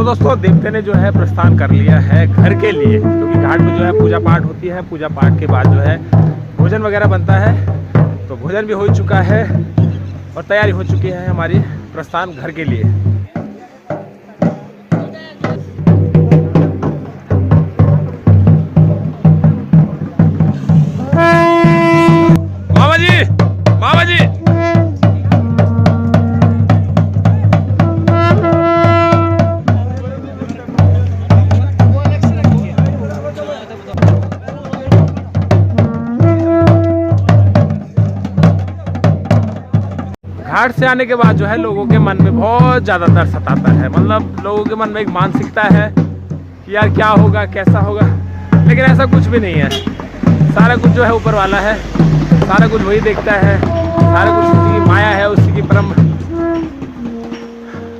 दोस्तों देवते ने जो है प्रस्थान कर लिया है घर के लिए, क्योंकि घाट में जो है पूजा पाठ होती है। पूजा पाठ के बाद जो है भोजन वगैरह बनता है, तो भोजन भी हो चुका है और तैयारी हो चुकी है हमारी प्रस्थान घर के लिए। मामा जी, मामा जी, घाट से आने के बाद जो है लोगों के मन में बहुत ज़्यादा डर सताता है। मतलब लोगों के मन में एक मानसिकता है कि यार क्या होगा, कैसा होगा, लेकिन ऐसा कुछ भी नहीं है। सारा कुछ जो है ऊपर वाला है, सारा कुछ वही देखता है, सारा कुछ उसी की माया है, उसी की परम।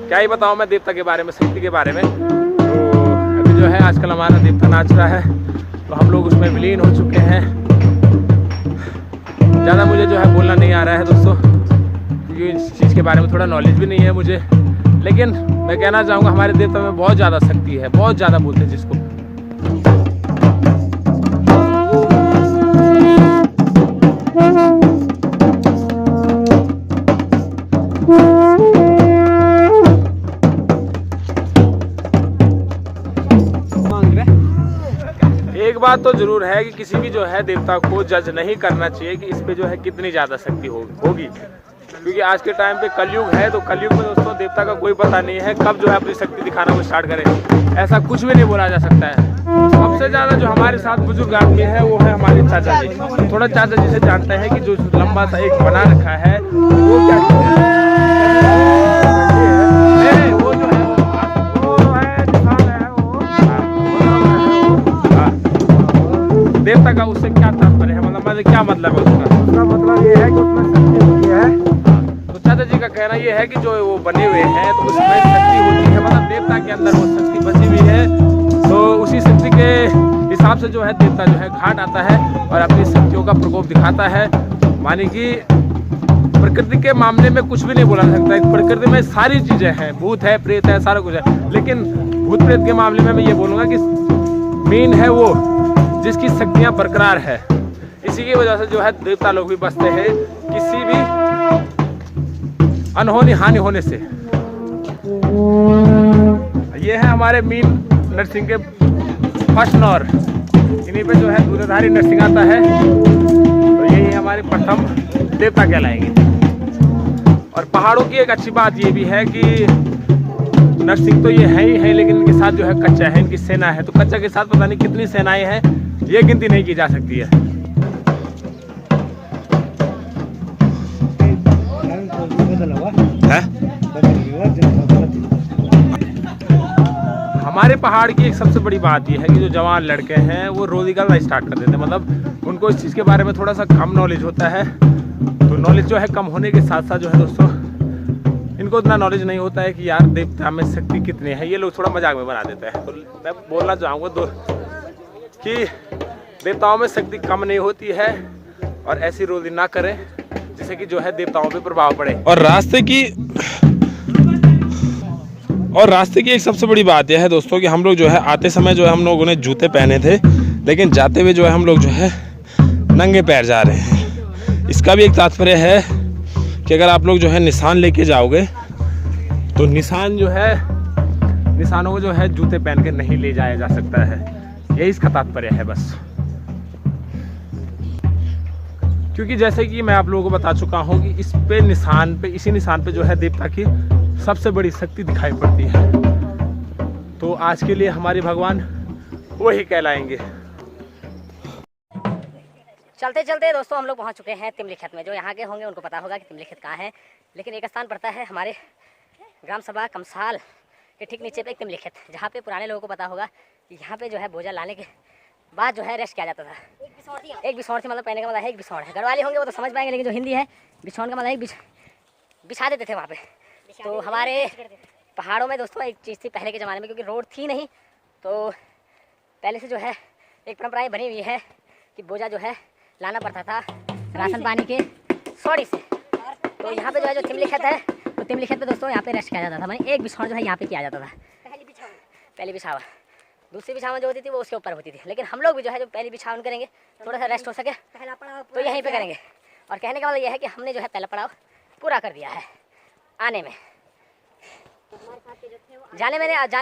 क्या ही बताऊँ मैं देवता के बारे में, शक्ति के बारे में। तो अभी जो है आजकल हमारा देवता नाच रहा है, तो हम लोग उसमें विलीन हो चुके हैं। ज़्यादा मुझे जो है बोलना नहीं आ रहा है दोस्तों, क्योंकि इस चीज़ के बारे में थोड़ा नॉलेज भी नहीं है मुझे। लेकिन मैं कहना चाहूँगा हमारे देवता में बहुत ज़्यादा शक्ति है, बहुत ज़्यादा बोलते हैं जिसको। एक बात तो जरूर है कि किसी भी जो है देवता को जज नहीं करना चाहिए कि इस पे जो है कितनी ज़्यादा शक्ति होगी, क्योंकि आज के टाइम पे कलयुग है। तो कलयुग में दोस्तों देवता का कोई पता नहीं है कब जो है अपनी शक्ति दिखाना वो स्टार्ट करे। ऐसा कुछ भी नहीं बोला जा सकता है। सबसे ज़्यादा जो हमारे साथ बुजुर्ग आदमी है वो है हमारे चाचा जी। थोड़ा चाचा जी से जानते हैं कि जो लंबा सा एक बना रखा है वो क्या है। देवता का उससे क्या तात्पर्य है, मतलब क्या मतलब है उसका मतलब ये है कि उसमें शक्ति होती है। तो चाचा जी का कहना ये है कि जो वो बने हुए हैं तो उसमें शक्ति होती है, मतलब देवता के अंदर वो शक्ति बची हुई है। तो उसी शक्ति के हिसाब से जो है देवता जो है घाट आता है और अपनी शक्तियों का प्रकोप दिखाता है। माने कि प्रकृति के मामले में कुछ भी नहीं बोला जा सकता। प्रकृति में सारी चीजें हैं, भूत है, प्रेत है, सारा कुछ है, लेकिन भूत प्रेत के मामले में मैं ये बोलूँगा कि मेन है वो जिसकी शक्तियाँ बरकरार है। इसी की वजह से जो है देवता लोग भी बचते हैं किसी भी अनहोनी हानि होने से। ये है हमारे मीन नरसिंह के फर्स्ट नौर, इन्हीं पे जो है दूधाधारी नरसिंह आता है। तो यही हमारे प्रथम देवता कहलाएंगे। और पहाड़ों की एक अच्छी बात ये भी है कि नरसिंह तो ये है ही है, लेकिन इनके साथ जो है कच्चा है, इनकी सेना है। तो कच्चा के साथ पता नहीं कितनी सेनाएं हैं, ये गिनती नहीं की जा सकती है। हमारे पहाड़ की एक सबसे बड़ी बात यह है कि जो जवान लड़के हैं वो रोज़ी करना स्टार्ट कर देते हैं। मतलब उनको इस चीज़ के बारे में थोड़ा सा कम नॉलेज होता है। तो नॉलेज जो है कम होने के साथ साथ जो है दोस्तों इनको इतना नॉलेज नहीं होता है कि यार देवता में शक्ति कितनी है। ये लोग थोड़ा मजाक में बना देते हैं। तो मैं बोलना चाहूँगा कि देवताओं में शक्ति कम नहीं होती है और ऐसी रोज़ी ना करें जिससे कि जो है देवताओं पे प्रभाव पड़े। और रास्ते की एक सबसे बड़ी बात यह है दोस्तों कि हम लोग जो है आते समय जो है हम लोगों ने जूते पहने थे, लेकिन जाते हुए जो है हम लोग जो है नंगे पैर जा रहे हैं। इसका भी एक तात्पर्य है कि अगर आप लोग जो है निशान लेके जाओगे तो निशानों को जो है जूते पहन के नहीं ले जाया जा सकता है। यही इसका तात्पर्य है बस। क्योंकि जैसे कि मैं आप लोगों को बता चुका हूँ कि इसी निशान पे जो है देवता की सबसे बड़ी शक्ति दिखाई पड़ती है। तो आज के लिए हमारे भगवान वही कहलाएंगे। चलते चलते दोस्तों हम लोग पहुंच चुके हैं तिमलिखत में। जो यहाँ के होंगे उनको पता होगा कि तिमलिखत कहाँ है, लेकिन एक स्थान पड़ता है हमारे ग्राम सभा कमसाल के ठीक नीचे पे एक तिमलिखत, जहाँ पे पुराने लोगों को पता होगा कि यहाँ पे जो है बोझा लाने के बाद जो है रेस्ट किया जाता था। एक बिछौड़ थी, मतलब पहने का मतलब है एक बिछौड़ है। गढ़वाली होंगे वो तो समझ पाएंगे, लेकिन जो हिंदी है बिछौड़ का मतलब है बिछा देते थे वहाँ पे। तो हमारे पहाड़ों में दोस्तों एक चीज़ थी पहले के ज़माने में, क्योंकि रोड थी नहीं, तो पहले से जो है एक परंपराएं बनी हुई है कि बोझा जो है लाना पड़ता था राशन पानी के सौड़ी से। तो यहाँ पे जो है जो तिमलिखत है, तो तिमलिखत पे दोस्तों यहाँ पे रेस्ट किया जाता था। मैंने एक बिछौड़ जो है यहाँ पे किया जाता था। पहली बिछावन, दूसरी बिछावन जो होती थी वो उसके ऊपर होती थी, लेकिन हम लोग भी जो है जो पहली बिछावन करेंगे थोड़ा सा रेस्ट हो सके तो यहीं पे करेंगे। और कहने का मतलब यह है कि हमने जो है पहला पड़ाव पूरा कर दिया है। आने में जाने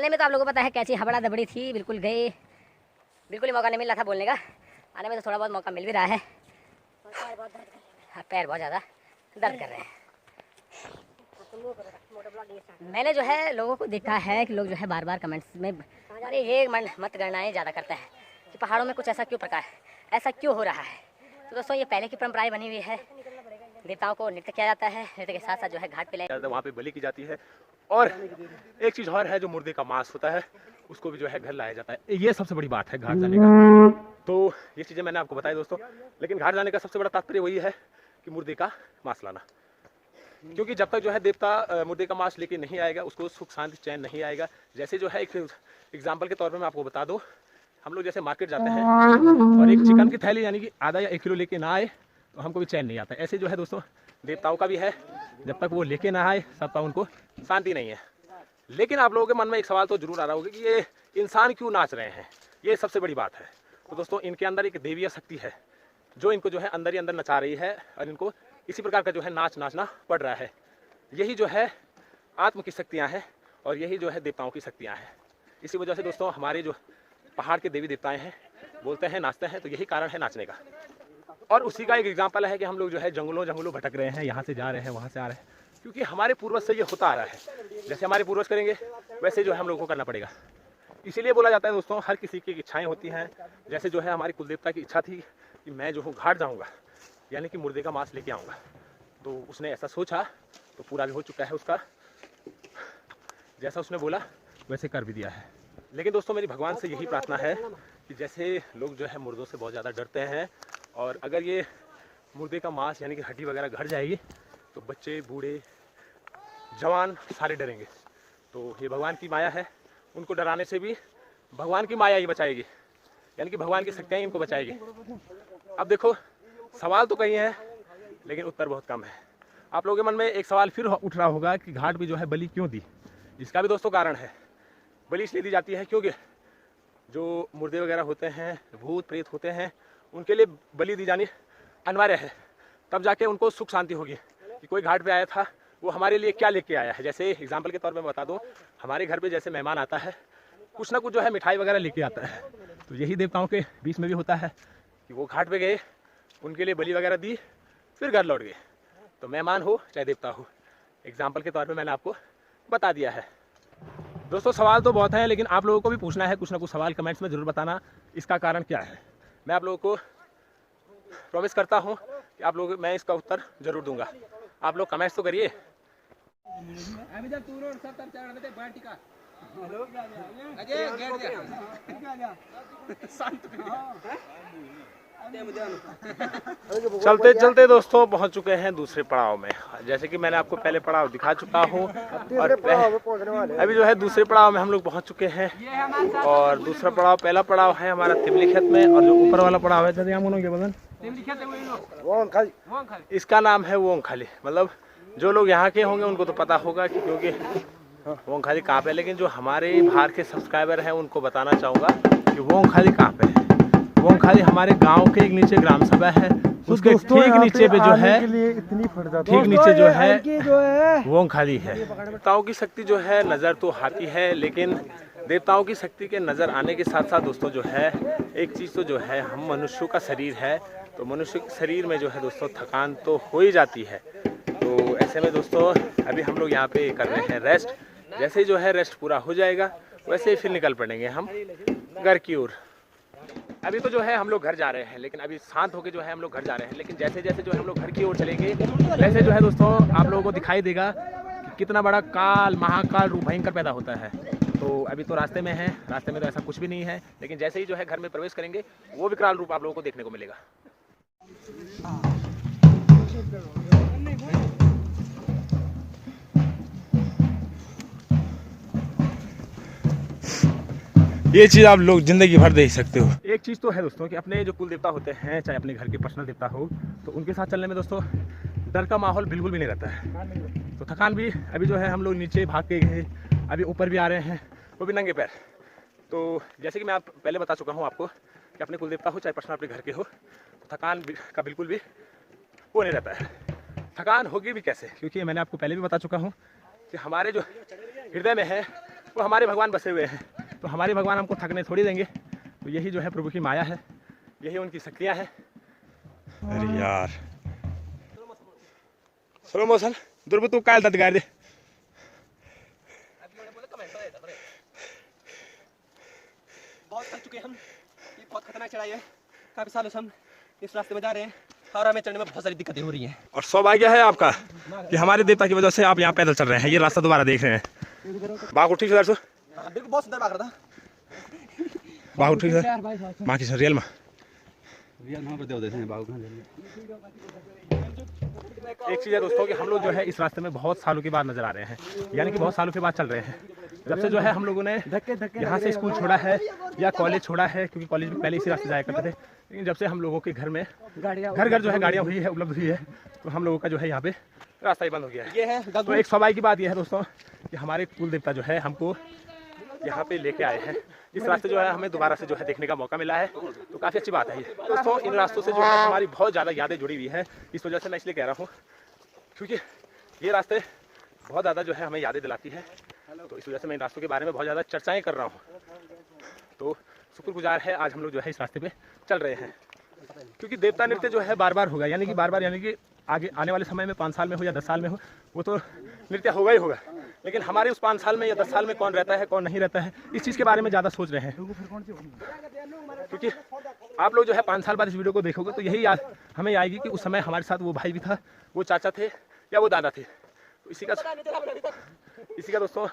में तो आप लोगों को पता है कैसी हबड़ा दबड़ी थी, बिल्कुल गए, बिल्कुल ही मौका नहीं मिल रहा था बोलने का। आने में तो थोड़ा बहुत मौका मिल भी रहा है। पैर बहुत ज़्यादा दर्द कर रहे हैं। मैंने जो है लोगों को देखा है कि लोग जो है बार बार कमेंट्स में अरे ये मत गणनाएं ज़्यादा करते हैं कि पहाड़ों में कुछ ऐसा क्यों प्रकार है, ऐसा क्यों हो रहा है। तो दोस्तों ये पहले की परंपराएं बनी हुई है। देवताओं को नृत्य किया जाता है, नृत्य के साथ साथ जो है घाट पे वहाँ पे बलि की जाती है। और एक चीज़ और है, जो मुर्दे का मांस होता है उसको भी जो है घर लाया जाता है। ये सबसे बड़ी बात है घाट जाने का। तो ये चीज़ें मैंने आपको बताई दोस्तों, लेकिन घाट जाने का सबसे बड़ा तात्पर्य वही है कि मुर्दे का मांस लाना। क्योंकि जब तक जो है देवता मुर्दे का मांस लेके नहीं आएगा उसको सुख शांति चैन नहीं आएगा। जैसे जो है एक एग्जाम्पल के तौर पर मैं आपको बता दूँ, हम लोग जैसे मार्केट जाते हैं और एक चिकन की थैली यानी कि आधा या 1 किलो लेके ना आए तो हमको भी चैन नहीं आता। ऐसे जो है दोस्तों देवताओं का भी है, जब तक वो लेके ना आए तब तक उनको शांति नहीं है। लेकिन आप लोगों के मन में एक सवाल तो जरूर आ रहा होगा कि ये इंसान क्यों नाच रहे हैं, ये सबसे बड़ी बात है। तो दोस्तों इनके अंदर एक देवीय शक्ति है जो इनको जो है अंदर ही अंदर नचा रही है और इनको इसी प्रकार का जो है नाचना पड़ रहा है। यही जो है आत्म की शक्तियाँ हैं और यही जो है देवताओं की शक्तियाँ हैं। इसी वजह से दोस्तों हमारे जो पहाड़ के देवी देवताएं हैं बोलते हैं नाचते हैं, तो यही कारण है नाचने का। और उसी का एक एग्जाम्पल है कि हम लोग जो है जंगलों भटक रहे हैं, यहाँ से जा रहे हैं वहाँ से आ रहे हैं, क्योंकि हमारे पूर्वज से ये होता आ रहा है। जैसे हमारे पूर्वज करेंगे वैसे जो है हम लोग को करना पड़ेगा। इसीलिए बोला जाता है दोस्तों हर किसी की इच्छाएं होती हैं। जैसे जो है हमारी कुलदेवता की इच्छा थी कि मैं जो हूँ घाट जाऊँगा, यानी कि मुर्दे का मांस लेके आऊँगा। तो उसने ऐसा सोचा तो पूरा भी हो चुका है उसका, जैसा उसने बोला वैसे कर भी दिया है। लेकिन दोस्तों मेरी भगवान से यही प्रार्थना है कि जैसे लोग जो है मुर्दों से बहुत ज़्यादा डरते हैं, और अगर ये मुर्दे का मांस यानी कि हड्डी वगैरह घर जाएगी तो बच्चे बूढ़े जवान सारे डरेंगे। तो ये भगवान की माया है, उनको डराने से भी भगवान की माया ही बचाएगी, यानी कि भगवान की शक्तियाँ इनको बचाएगी। अब देखो सवाल तो कई हैं लेकिन उत्तर बहुत कम है। आप लोगों के मन में एक सवाल फिर उठ रहा होगा कि घाट भी जो है बलि क्यों दी। इसका भी दोस्तों कारण है। बलि इसलिए दी जाती है क्योंकि जो मुर्दे वगैरह होते हैं, भूत प्रेत होते हैं, उनके लिए बलि दी जानी अनिवार्य है। तब जाके उनको सुख शांति होगी कि कोई घाट पे आया था वो हमारे लिए क्या लेके आया है। जैसे एग्जाम्पल के तौर पे मैं बता दूं, हमारे घर पे जैसे मेहमान आता है कुछ ना कुछ जो है मिठाई वगैरह लेके आता है। तो यही देवताओं के बीच में भी होता है कि वो घाट पे गए, उनके लिए बलि वगैरह दी, फिर घर लौट गए। तो मेहमान हो चाहे देवता हो, एग्जाम्पल के तौर पर मैंने आपको बता दिया है। दोस्तों सवाल तो बहुत हैं, लेकिन आप लोगों को भी पूछना है कुछ ना कुछ सवाल, कमेंट्स में ज़रूर बताना इसका कारण क्या है। मैं आप लोगों को प्रॉमिस करता हूँ कि आप लोग मैं इसका उत्तर ज़रूर दूंगा। आप लोग कमेंट्स तो करिए। चलते चलते दोस्तों पहुंच चुके हैं दूसरे पड़ाव में। जैसे कि मैंने आपको पहले पड़ाव दिखा चुका हूं और अभी जो है दूसरे पड़ाव में हम लोग पहुंच चुके हैं। और दूसरा पड़ाव, पहला पड़ाव है हमारा तिमली खेत में, और जो ऊपर वाला पड़ाव है इसका नाम है वोंगखाली। मतलब जो लोग यहाँ के होंगे उनको तो पता होगा कि क्योंकि वोंगखाली कहाँ पे है, लेकिन जो हमारे बाहर के सब्सक्राइबर हैं उनको बताना चाहूँगा कि वोंगखाली कहाँ पे है। वोंगखाली हमारे गांव के एक नीचे ग्राम सभा है, उसके ठीक नीचे पे जो है ठीक नीचे जो है वोंगखाली है। देवताओं की शक्ति जो है नज़र तो आती है, लेकिन देवताओं की शक्ति के नज़र आने के साथ साथ दोस्तों जो है एक चीज़ तो जो है हम मनुष्यों का शरीर है, तो मनुष्य के शरीर में जो है दोस्तों थकान तो हो ही जाती है। तो ऐसे में दोस्तों अभी हम लोग यहाँ पे कर रहे हैं रेस्ट। जैसे जो है रेस्ट पूरा हो जाएगा वैसे ही फिर निकल पड़ेंगे हम घर की ओर। अभी तो जो है हम लोग घर जा रहे हैं, लेकिन अभी शांत होकर जो है हम लोग घर जा रहे हैं। लेकिन जैसे जैसे जो है हम लोग घर की ओर चलेंगे वैसे जो है दोस्तों आप लोगों को दिखाई देगा कि कितना बड़ा काल महाकाल रूप भयंकर पैदा होता है। तो अभी तो रास्ते में है, रास्ते में तो ऐसा कुछ भी नहीं है, लेकिन जैसे ही जो है घर में प्रवेश करेंगे वो विकराल रूप आप लोगों को देखने को मिलेगा। ये चीज़ आप लोग जिंदगी भर देख सकते हो। एक चीज़ तो है दोस्तों कि अपने जो कुल देवता होते हैं, चाहे अपने घर के पर्सनल देवता हो, तो उनके साथ चलने में दोस्तों डर का माहौल बिल्कुल भी नहीं रहता है। तो थकान भी अभी जो है हम लोग नीचे भाग के गए, अभी ऊपर भी आ रहे हैं वो भी नंगे पैर। तो जैसे कि मैं आप पहले बता चुका हूँ आपको कि अपने कुल देवता हो चाहे पर्सनल अपने घर के हो, थकान का बिल्कुल भी वो नहीं रहता है। थकान होगी भी कैसे, क्योंकि मैंने आपको पहले भी बता चुका हूँ कि हमारे जो हृदय में है वो हमारे भगवान बसे हुए हैं। तो हमारे भगवान हमको थकने थोड़ी देंगे। तो यही जो है प्रभु की माया है, यही उनकी शक्तियाँ हैं। अरे यार स्लो मोशन दुर्ब तू काय दत गाड़ दे। बहुत थक चुके हम, ये बहुत खतरनाक चढ़ाई है। काफी सालों से हम इस रास्ते में जा रहे हैं और हमें चढ़ने में बहुत सारी दिक्कतें हो रही हैं। और सौभाग्य है आपका कि हमारे देवता की वजह से आप यहाँ पैदल चल रहे हैं, ये रास्ता दोबारा देख रहे हैं। बाघ उठी से दर्शो, बिल्कुल बहुत सुंदर भाग रहा था। बाघ उठी से माँ की रियल में एक चीज़ है दोस्तों कि हम लोग जो है इस रास्ते में बहुत सालों के बाद नजर आ रहे हैं, यानी कि बहुत सालों के बाद चल रहे हैं। जब से जो है हम लोगों ने यहाँ से स्कूल छोड़ा है या कॉलेज छोड़ा है, क्योंकि कॉलेज में पहले इसी रास्ते जाया करते थे, लेकिन जब से हम लोगों के घर में घर घर जो है गाड़ियाँ हुई है, उपलब्ध हुई है, तो हम लोगों का जो है यहाँ पे रास्ता ही बंद हो गया है। ये है तो एक सौभाग्य की बात यह है दोस्तों कि हमारे कुल देवता जो है हमको यहाँ पे लेके आए हैं। इस रास्ते जो है हमें दोबारा से जो है देखने का मौका मिला है, तो काफ़ी अच्छी बात है ये दोस्तों। इन रास्तों से जो है हमारी बहुत ज़्यादा यादें जुड़ी हुई है, इस वजह से मैं इसलिए कह रहा हूँ क्योंकि ये रास्ते बहुत ज़्यादा जो है हमें यादें दिलाती है। तो इस वजह से मैं इन रास्तों के बारे में बहुत ज़्यादा चर्चाएँ कर रहा हूँ। तो शुक्रगुजार है आज हम लोग जो है इस रास्ते पे चल रहे हैं, क्योंकि देवता नृत्य जो है बार बार होगा, यानी कि बार बार, यानी कि आगे आने वाले समय में 5 साल में हो या 10 साल में हो, वो तो नृत्य होगा ही होगा। लेकिन हमारे उस 5 साल में या 10 साल में कौन रहता है कौन नहीं रहता है, इस चीज़ के बारे में ज़्यादा सोच रहे हैं। क्योंकि आप लोग जो है 5 साल बाद इस वीडियो को देखोगे तो यही याद हमें आएगी कि उस समय हमारे साथ वो भाई भी था, वो चाचा थे या वो दादा थे। तो इसी का दोस्तों,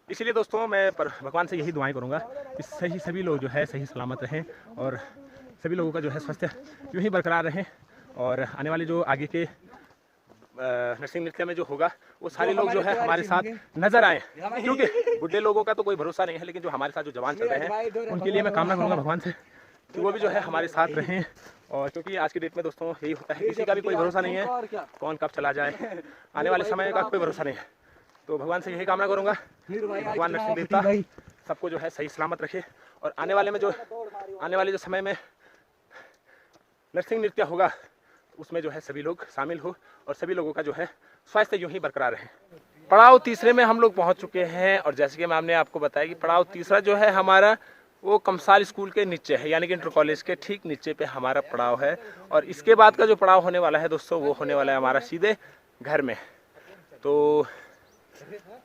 इसीलिए दोस्तों मैं भगवान से यही दुआएं करूँगा कि सभी लोग जो है सही सलामत रहें और सभी लोगों का जो है स्वास्थ्य यूँ ही बरकरार रहें, और आने वाले जो आगे के नरसिंह नृत्य में जो होगा वो सारे लोग जो है हमारे साथ नजर आए, क्योंकि बुढ़े लोगों का तो कोई भरोसा नहीं है, लेकिन जो हमारे साथ जो जवान चल रहे हैं उनके लिए मैं कामना करूँगा भगवान से कि वो भी जो है हमारे साथ रहें। और क्योंकि आज की डेट में दोस्तों यही होता है, किसी का भी कोई भरोसा नहीं है, कौन कब चला जाए, आने वाले समय का कोई भरोसा नहीं है। तो भगवान से यही कामना करूँगा भगवान नरसिंह देवता सबको जो है सही सलामत रखे, और आने वाले जो समय में नरसिंह नृत्य होगा उसमें जो है सभी लोग शामिल हो और सभी लोगों का जो है स्वास्थ्य यूं ही बरकरार रहे। पड़ाव तीसरे में हम लोग पहुंच चुके हैं, और जैसे कि मैम ने आपको बताया कि पड़ाव तीसरा जो है हमारा वो कमसाल स्कूल के नीचे है, यानी कि इंटर कॉलेज के ठीक नीचे पे हमारा पड़ाव है। और इसके बाद का जो पड़ाव होने वाला है दोस्तों वो होने वाला है हमारा सीधे घर में। तो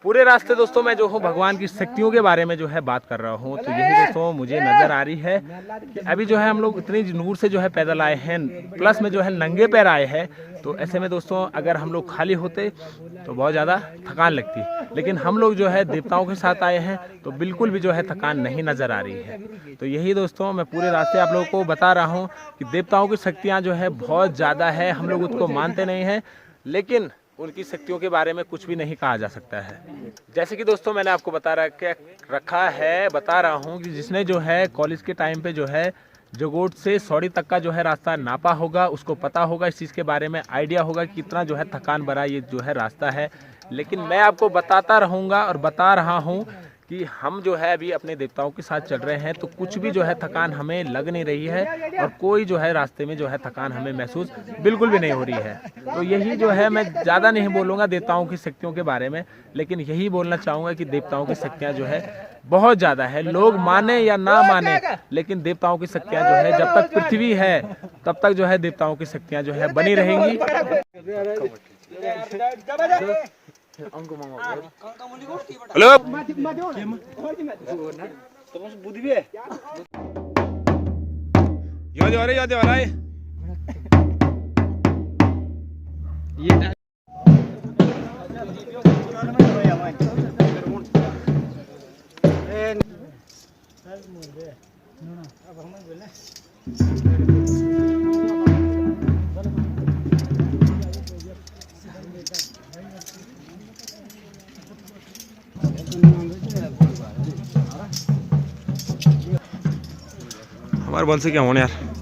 पूरे रास्ते दोस्तों मैं जो हूँ भगवान की शक्तियों के बारे में जो है बात कर रहा हूँ। तो यही दोस्तों मुझे नज़र आ रही है कि अभी जो है हम लोग इतनी दूर से जो है पैदल आए हैं, प्लस में जो है नंगे पैर आए हैं। तो ऐसे में दोस्तों अगर हम लोग खाली होते तो बहुत ज़्यादा थकान लगती, लेकिन हम लोग जो है देवताओं के साथ आए हैं तो बिल्कुल भी जो है थकान नहीं नज़र आ रही है। तो यही दोस्तों मैं पूरे रास्ते आप लोगों को बता रहा हूँ कि देवताओं की शक्तियाँ जो है बहुत ज़्यादा है, हम लोग उसको मानते नहीं हैं, लेकिन उनकी शक्तियों के बारे में कुछ भी नहीं कहा जा सकता है। जैसे कि दोस्तों मैंने आपको बता रहा हूँ कि जिसने जो है कॉलेज के टाइम पे जो है जगोट से सौड़ी तक का जो है रास्ता नापा होगा, उसको पता होगा, इस चीज़ के बारे में आइडिया होगा कि कितना जो है थकान भरा ये जो है रास्ता है। लेकिन मैं आपको बताता रहूँगा और बता रहा हूँ कि हम जो है अभी अपने देवताओं के साथ चल रहे हैं, तो कुछ भी जो है थकान हमें लग नहीं रही है, और कोई जो है रास्ते में जो है थकान हमें महसूस बिल्कुल भी नहीं हो रही है। तो यही जो है मैं ज़्यादा नहीं बोलूँगा देवताओं की शक्तियों के बारे में, लेकिन यही बोलना चाहूँगा कि देवताओं की शक्तियाँ जो है बहुत ज़्यादा है। लोग माने या ना माने, लेकिन देवताओं की शक्तियाँ जो है जब तक पृथ्वी है तब तक जो है देवताओं की शक्तियाँ जो है बनी रहेंगी। हेलो याद आ रहा है हमारे बल से क्या होने यार।